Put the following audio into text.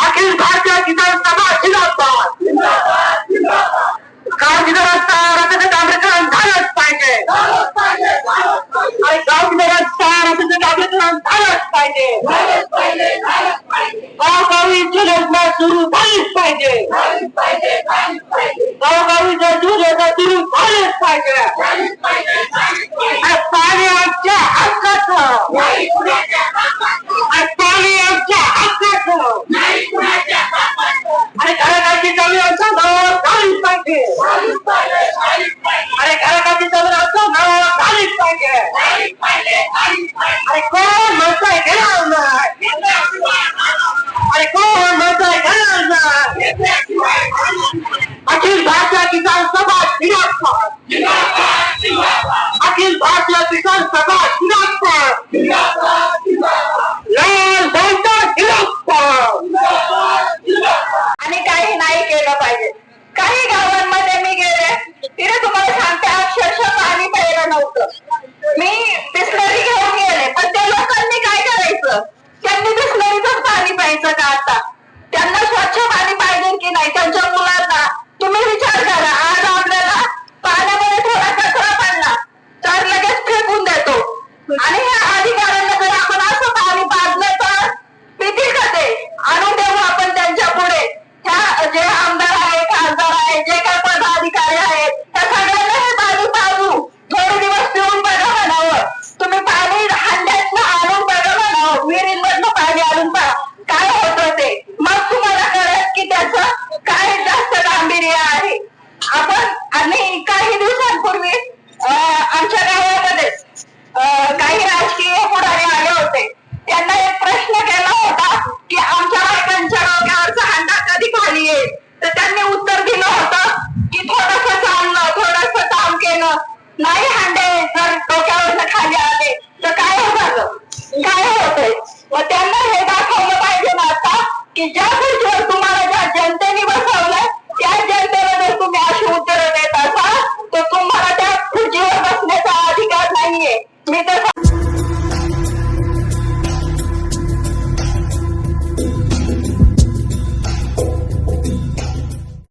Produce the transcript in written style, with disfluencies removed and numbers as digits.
अखिल भारतीय किसान सभा जिंदाबाद गावगिरांचा रस्त्याचं डांबरीकरण झालंच पाहिजे आणि गावगिरांचा रस्त्याचं डांबरीकरण झालंच पाहिजे गावगावी योजना सुरू झालीच पाहिजे गावगावी योजना सुरू झालीच पाहिजे पाणी आमच्या हक्काचं पाणी आमच्या हक्काचं आणि घराची जमीन आमच्या नावावर झालीच पाहिजे अरे घराची जमीन आमच्या नावावर झालीच पाहिजे अरे कोण म्हणताय घेणार नाही अरे कोण म्हणताय घेणार नाही अखिल भारतीय किसान सभा जिंदाबाद अखिल भारतीय किसान सभा जिंदाबाद लाल बंटा जिंदाबाद आणि काही नाही केलं पाहिजे. काही गावांमध्ये मी गेले तिथे तुम्हाला सांगते अक्षरशः पाणी प्यायला नव्हतं. मी बिस्लरी घेऊन गेले पण त्या लोकांनी काय करायचं, त्यांनी बिस्लरीचंच पाणी प्यायचं का? आता त्यांना स्वच्छ पाणी पाहिजे की नाही? त्यांच्या मुलांना तुम्ही विचार करा. आज आपल्याला पाण्यामध्ये थोडा कचरा पडला तर लगेच फेकून देतो आणि ह्या अधिकाऱ्यांना जर आपण असं पाणी पाजलं तर पितील का ते? आणून देऊ आपण त्यांच्या पुढे. ह्या जे आमदार आहे, खासदार आहे, जे काही पदाधिकारी आहेत त्या सगळ्यांना हे पाणी पाजू, थोडे दिवस पिऊन बघा म्हणावं. तुम्ही पाणी हंड्यातनं आणून बघा म्हणावं, विहिरींमधनं पाणी आणून पहा काय होतं ते. मग तुम्हाला कळेल की त्याचं काय जास्त गांभीर्य आहे. आणि काही दिवसांपूर्वी आमच्या गावामध्ये काही राजकीय पुढारी आले होते. त्यांना एक प्रश्न केला होता की आमच्या बायकांच्या डोक्यावरचा हांडा कधी खाली येईल, तर त्यांनी उत्तर दिलं होतं की थोडंसं चाललं, थोडंसं काम केलं, नाही हांडे जर डोक्यावरनं खाली आले तर काय झालं, काय होतंय. व त्यांना हे दाखवलं पाहिजे ना आता की ज्या